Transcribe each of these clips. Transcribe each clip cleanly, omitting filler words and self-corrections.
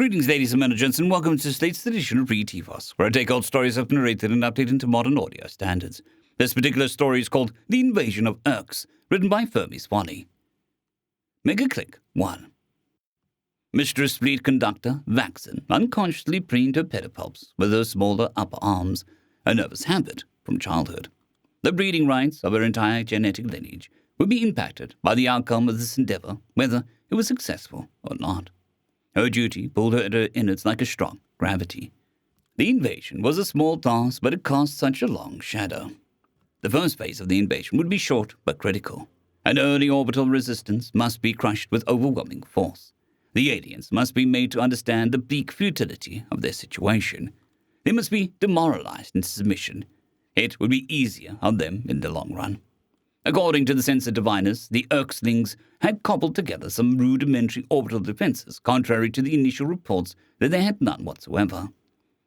Greetings, ladies and gents, and welcome to Slate's edition of Read TFOS, where I take old stories I've narrated and update into modern audio standards. This particular story is called The Invasion of Earx, written by Fermi Swanee. Mega Click 1. Mistress Fleet Conductor Vaxen unconsciously preened her pedipalps with her smaller upper arms, a nervous habit from childhood. The breeding rights of her entire genetic lineage would be impacted by the outcome of this endeavor, whether it was successful or not. Her duty pulled her at her innards like a strong gravity. The invasion was a small task, but it cast such a long shadow. The first phase of the invasion would be short but critical. An early orbital resistance must be crushed with overwhelming force. The aliens must be made to understand the bleak futility of their situation. They must be demoralized into submission. It would be easier on them in the long run. According to the sensor diviners, the Earxlings had cobbled together some rudimentary orbital defenses, contrary to the initial reports that they had none whatsoever.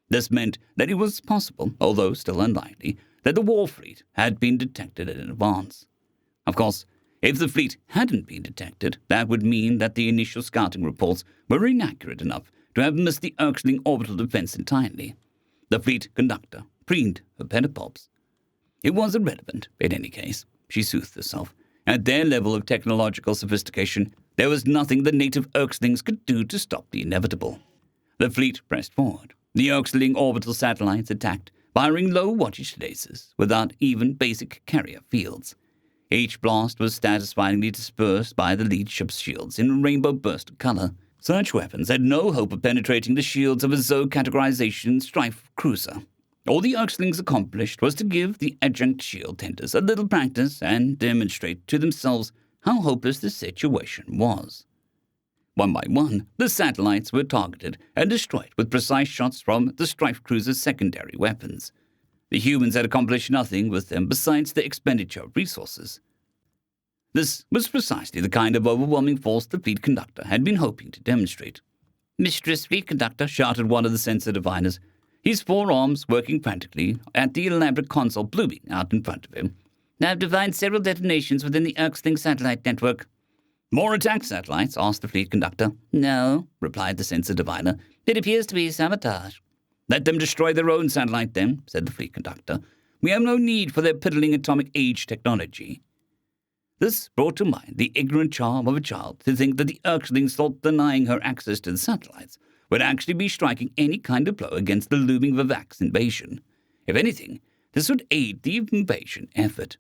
This meant that it was possible, although still unlikely, that the war fleet had been detected in advance. Of course, if the fleet hadn't been detected, that would mean that the initial scouting reports were inaccurate enough to have missed the Earxling orbital defense entirely. The fleet conductor preened her pedipalps. It was irrelevant, in any case, she soothed herself. At their level of technological sophistication, there was nothing the native Earxlings could do to stop the inevitable. The fleet pressed forward. The Earxling orbital satellites attacked, firing low wattage lasers without even basic carrier fields. Each blast was satisfyingly dispersed by the lead ship's shields in a rainbow burst of color. Such weapons had no hope of penetrating the shields of a Zo-categorization strife cruiser. All the Earxlings accomplished was to give the adjunct shield tenders a little practice and demonstrate to themselves how hopeless the situation was. One by one, the satellites were targeted and destroyed with precise shots from the strife cruiser's secondary weapons. The humans had accomplished nothing with them besides the expenditure of resources. This was precisely the kind of overwhelming force the fleet conductor had been hoping to demonstrate. "Mistress Fleet Conductor," shouted one of the sensor diviners, his forearms working frantically at the elaborate console blooming out in front of him. "I've divined several detonations within the Earxling satellite network." "More attack satellites?" asked the fleet conductor. "No," replied the sensor diviner. "It appears to be sabotage." "Let them destroy their own satellite, then," said the fleet conductor. "We have no need for their piddling atomic age technology." This brought to mind the ignorant charm of a child to think that the Earxlings thought denying her access to the satellites would actually be striking any kind of blow against the looming Vavax invasion. If anything, this would aid the invasion effort.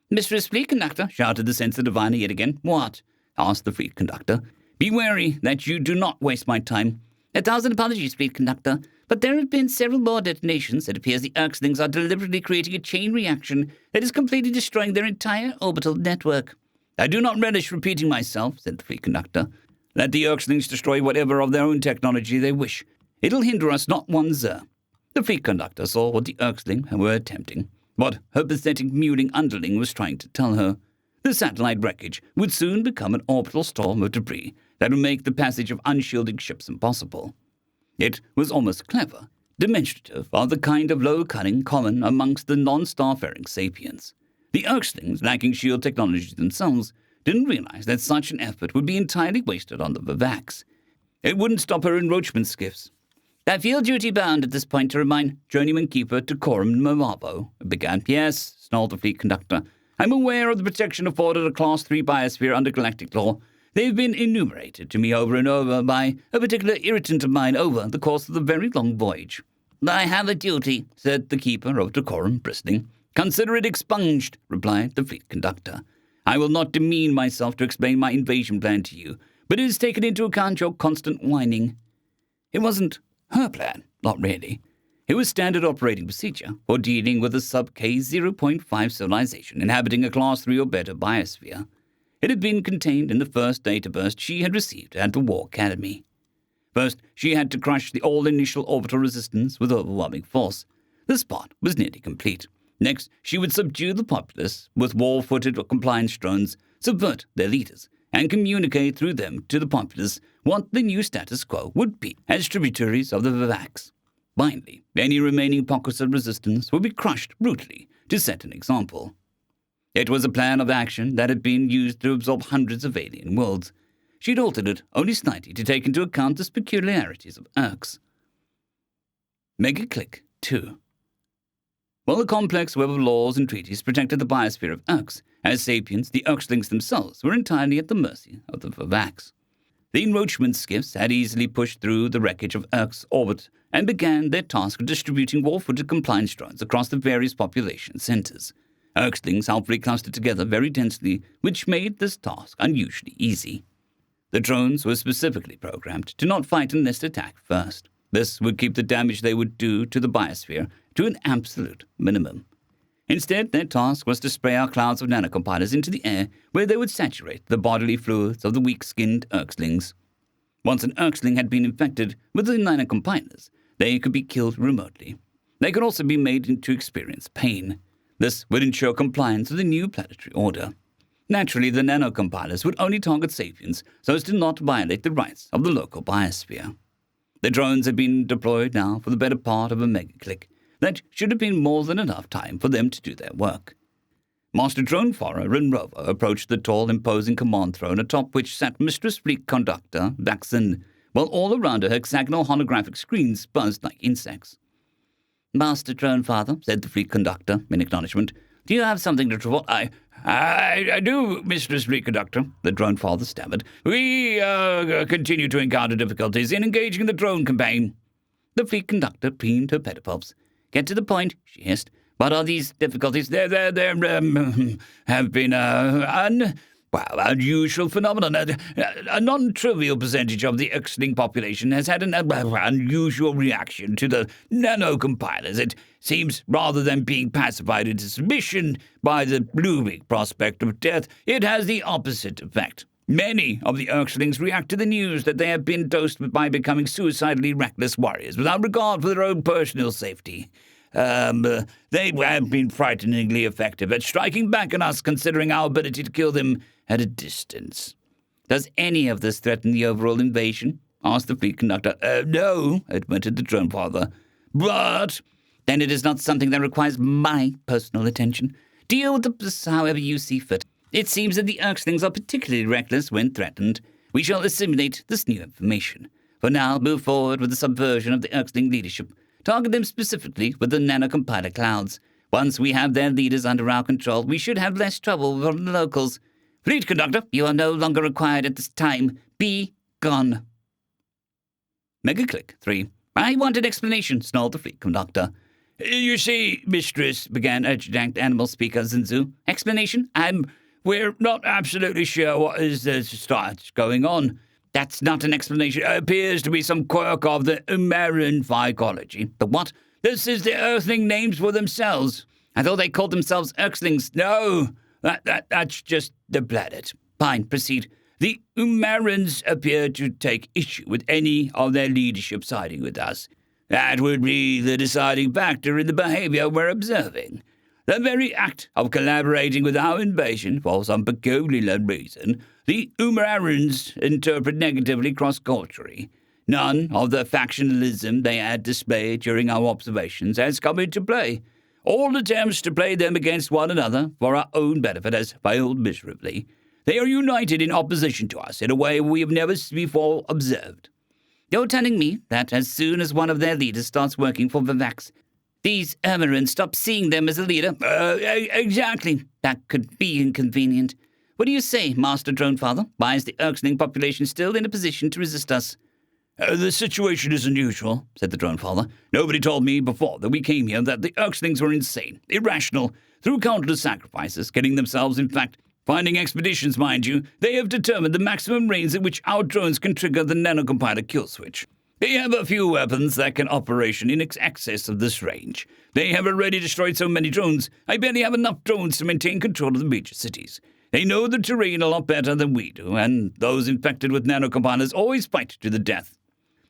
"Mistress Fleet Conductor," shouted the sensor diviner yet again. "What?" asked the fleet conductor. "Be wary that you do not waste my time." "1,000 apologies, Fleet Conductor, but there have been several more detonations. It appears the Earxlings are deliberately creating a chain reaction that is completely destroying their entire orbital network." "I do not relish repeating myself," said the fleet conductor. "Let the Earxlings destroy whatever of their own technology they wish. It'll hinder us not one zer." The fleet conductor saw what the Earxling were attempting, what her pathetic mewling underling was trying to tell her. The satellite wreckage would soon become an orbital storm of debris that would make the passage of unshielded ships impossible. It was almost clever, demonstrative of the kind of low cunning common amongst the non-starfaring sapiens. The Earxlings, lacking shield technology themselves, didn't realize that such an effort would be entirely wasted on the Vavax. It wouldn't stop her enroachment skiffs. "I feel duty-bound at this point to remind Journeyman Keeper Decorum Mamavo," began. "Yes," snarled the fleet conductor. "I'm aware of the protection afforded a Class 3 biosphere under galactic law. They've been enumerated to me over and over by a particular irritant of mine over the course of the very long voyage." "I have a duty," said the Keeper of Decorum, bristling. "Consider it expunged," replied the fleet conductor. "I will not demean myself to explain my invasion plan to you, but it has taken into account your constant whining." It wasn't her plan, not really. It was standard operating procedure for dealing with a sub-K 0.5 civilization inhabiting a Class 3 or better biosphere. It had been contained in the first data burst she had received at the War Academy. First, she had to crush the all-initial orbital resistance with overwhelming force. This part was nearly complete. Next, she would subdue the populace with war-footed compliance drones, subvert their leaders, and communicate through them to the populace what the new status quo would be as tributaries of the Vavax. Finally, any remaining pockets of resistance would be crushed brutally to set an example. It was a plan of action that had been used to absorb hundreds of alien worlds. she'd altered it only slightly to take into account the peculiarities of Earx. Mega-click 2. While the complex web of laws and treaties protected the biosphere of Earx, as sapiens, the Earxlings themselves were entirely at the mercy of the Vavax. The enroachment skiffs had easily pushed through the wreckage of Earx's orbit and began their task of distributing war-footed compliance drones across the various population centers. Earxlings helpfully clustered together very densely, which made this task unusually easy. The drones were specifically programmed to not fight unless attack first. This would keep the damage they would do to the biosphere to an absolute minimum. Instead, their task was to spray our clouds of nanocompilers into the air, where they would saturate the bodily fluids of the weak-skinned Earxlings. Once an Earxling had been infected with the nanocompilers, they could be killed remotely. They could also be made to experience pain. This would ensure compliance with the new planetary order. Naturally, the nanocompilers would only target sapiens so as to not violate the rights of the local biosphere. The drones had been deployed now for the better part of a mega-click. That should have been more than enough time for them to do their work. Master Drone Farer and Rover approached the tall, imposing command throne atop which sat Mistress Fleet Conductor Vaxen, while all around her hexagonal holographic screens buzzed like insects. "Master Drone Father," said the Fleet Conductor in acknowledgement, "do you have something to report?" I do, Mistress Fleet Conductor, the Drone Father stammered. "We continue to encounter difficulties in engaging the drone campaign." The Fleet Conductor preened her pedipalps. "Get to the point," she hissed. "What are these difficulties?" There have been unusual phenomenon. A non-trivial percentage of the Earxling population has had an unusual reaction to the nanocompilers. It seems rather than being pacified into submission by the looming prospect of death, it has the opposite effect. Many of the Earxlings react to the news that they have been dosed by becoming suicidally reckless warriors without regard for their own personal safety. They have been frighteningly effective at striking back on us, considering our ability to kill them at a distance. "Does any of this threaten the overall invasion?" asked the Fleet Conductor. No, admitted the Drone Father. "But then it is not something that requires my personal attention. Deal with this however you see fit. It seems that the Earxlings are particularly reckless when threatened. We shall assimilate this new information. For now, move forward with the subversion of the Earxling leadership. Target them specifically with the nanocompiler clouds. Once we have their leaders under our control, we should have less trouble from the locals. Fleet Conductor, you are no longer required at this time. Be gone." Mega-click 3. "I want an explanation," snarled the Fleet Conductor. "You see, Mistress," began Adjunct Animal Speaker Zinzu. "Explanation? We're not absolutely sure what is going on." "That's not an explanation. It appears to be some quirk of the Umaran phycology." "The what?" "This is the Earthling names for themselves." "I thought they called themselves Earxlings." "No, that's just the planet." "Fine, proceed." "The Umarans appear to take issue with any of their leadership siding with us. That would be the deciding factor in the behavior we're observing. The very act of collaborating with our invasion, for some peculiar reason, the Umarans interpret negatively cross-culturally. None of the factionalism they had displayed during our observations has come into play. All attempts to play them against one another for our own benefit has failed miserably. They are united in opposition to us in a way we have never before observed." "You're telling me that as soon as one of their leaders starts working for Vavax, these Umarans stop seeing them as a leader?" Exactly. "That could be inconvenient. What do you say, Master Drone Father? Why is the Earxling population still in a position to resist us?" "The situation is unusual," said the Drone Father. "Nobody told me before that we came here that the Earxlings were insane, irrational, through countless sacrifices, killing themselves, in fact. Finding expeditions, mind you, they have determined the maximum range at which our drones can trigger the nanocompiler kill switch. They have a few weapons that can operation in excess of this range. They have already destroyed so many drones, I barely have enough drones to maintain control of the major cities. They know the terrain a lot better than we do, and those infected with nanocompilers always fight to the death."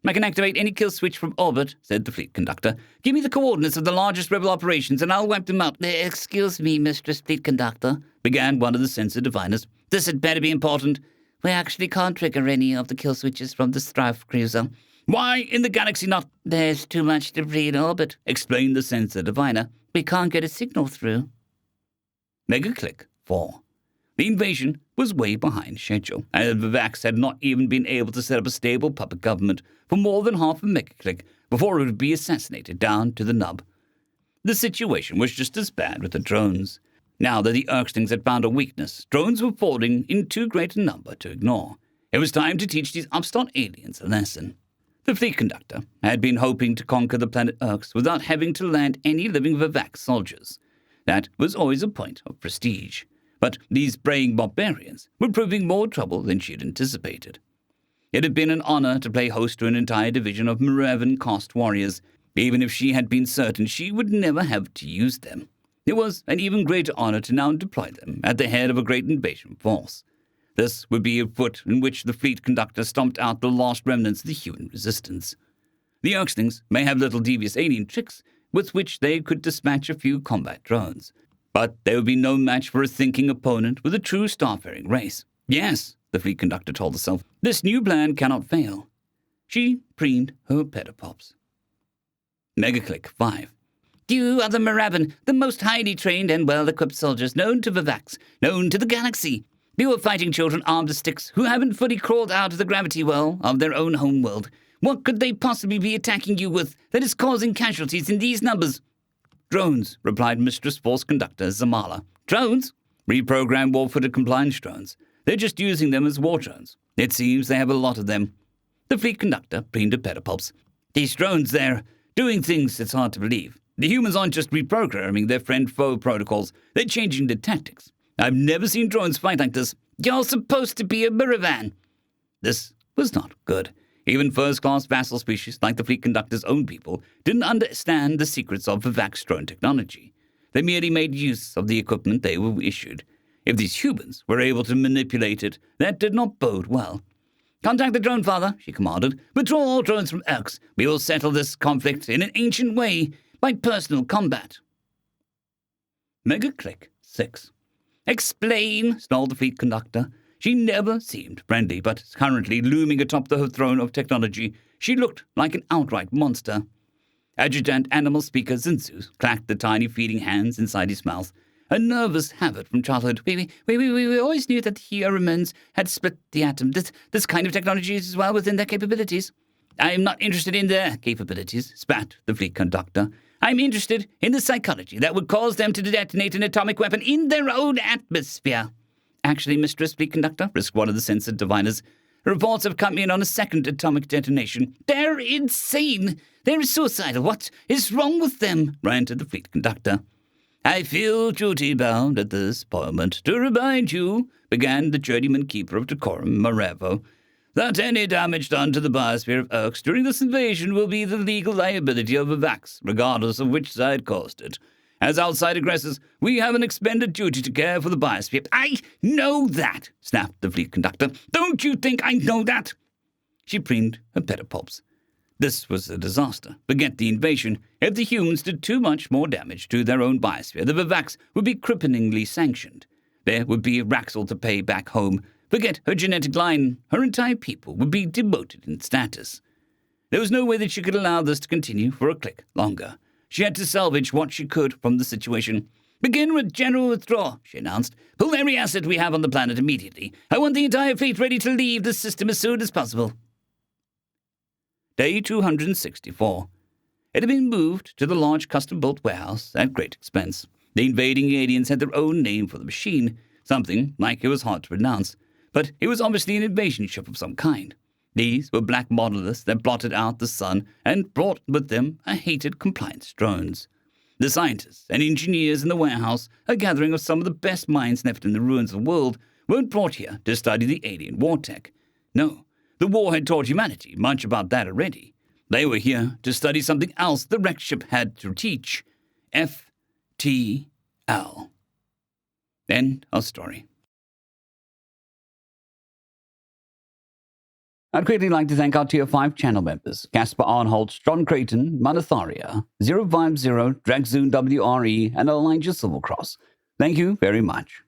"I can activate any kill switch from orbit," said the Fleet Conductor. "Give me the coordinates of the largest rebel operations, and I'll wipe them out." "Excuse me, Mistress Fleet Conductor," began one of the sensor diviners. "This had better be important. We actually can't trigger any of the kill switches from the Strife cruiser." "Why in the galaxy not?" "There's too much debris in orbit," explained the sensor diviner. "We can't get a signal through." Mega-click 4. The invasion was way behind schedule, and the Vax had not even been able to set up a stable puppet government for more than half a megaclick before it would be assassinated down to the nub. The situation was just as bad with the drones. Now that the Earxlings had found a weakness, drones were falling in too great a number to ignore. It was time to teach these upstart aliens a lesson. The fleet conductor had been hoping to conquer the planet Earx without having to land any living Vax soldiers. That was always a point of prestige. But these braying barbarians were proving more trouble than she had anticipated. It had been an honor to play host to an entire division of Maravan-caste warriors, even if she had been certain she would never have to use them. It was an even greater honor to now deploy them at the head of a great invasion force. This would be a foot in which the fleet conductor stomped out the last remnants of the human resistance. The Earxlings may have little devious alien tricks with which they could dispatch a few combat drones, but they would be no match for a thinking opponent with a true starfaring race. Yes, the fleet conductor told herself, this new plan cannot fail. She preened her petapops. Megaclick 5. You are the Maravan, the most highly trained and well-equipped soldiers known to Vax, known to the galaxy. You are fighting children armed with sticks who haven't fully crawled out of the gravity well of their own homeworld. What could they possibly be attacking you with that is causing casualties in these numbers? Drones, replied Mistress Force Conductor Zamala. Drones? Reprogrammed war-footed compliance drones. They're just using them as war drones. It seems they have a lot of them. The fleet conductor preened her pedipulps. These drones, they're doing things it's hard to believe. The humans aren't just reprogramming their friend-foe protocols. They're changing their tactics. I've never seen drones fight like this. You're supposed to be a Maravan. This was not good. Even first-class vassal species like the fleet conductor's own people didn't understand the secrets of Vax drone technology. They merely made use of the equipment they were issued. If these humans were able to manipulate it, that did not bode well. Contact the drone father, she commanded. Withdraw all drones from Earx. We will settle this conflict in an ancient way by personal combat. Megaclick 6. Explain, snarled the fleet conductor. She never seemed friendly, but currently looming atop the throne of technology, she looked like an outright monster. Adjutant Animal Speaker Zinsu clacked the tiny feeding hands inside his mouth, a nervous habit from childhood. We always knew that the humans had split the atom. This kind of technology is well within their capabilities. I am not interested in their capabilities, spat the fleet conductor. I'm interested in the psychology that would cause them to detonate an atomic weapon in their own atmosphere. Actually, Mistress Fleet Conductor, risked one of the censored diviners. Reports have come in on a second atomic detonation. They're insane. They're suicidal. What is wrong with them? Ranted the Fleet Conductor. I feel duty-bound at this moment to remind you, began the journeyman keeper of decorum, Marevo, that any damage done to the biosphere of Earx during this invasion will be the legal liability of Vax, regardless of which side caused it. As outside aggressors, we have an expended duty to care for the biosphere. I know that, snapped the fleet conductor. Don't you think I know that? She preened her pedipulps. This was a disaster. Forget the invasion. If the humans did too much more damage to their own biosphere, the Vax would be cripplingly sanctioned. There would be Raxel to pay back home. Forget her genetic line. Her entire people would be demoted in status. There was no way that she could allow this to continue for a click longer. She had to salvage what she could from the situation. Begin with general withdrawal, she announced. Pull every asset we have on the planet immediately. I want the entire fleet ready to leave the system as soon as possible. Day 264. It had been moved to the large custom-built warehouse at great expense. The invading aliens had their own name for the machine, something like it was hard to pronounce, but it was obviously an invasion ship of some kind. These were black monoliths that blotted out the sun and brought with them a hated compliance drones. The scientists and engineers in the warehouse, a gathering of some of the best minds left in the ruins of the world, weren't brought here to study the alien war tech. No, the war had taught humanity much about that already. They were here to study something else the wreck ship had to teach. FTL. End of story. I'd greatly like to thank our Tier 5 channel members, Casper Arnholtz, John Creighton, Manatharia, 050, Dragzoon WRE, and Elijah Silvercross. Thank you very much.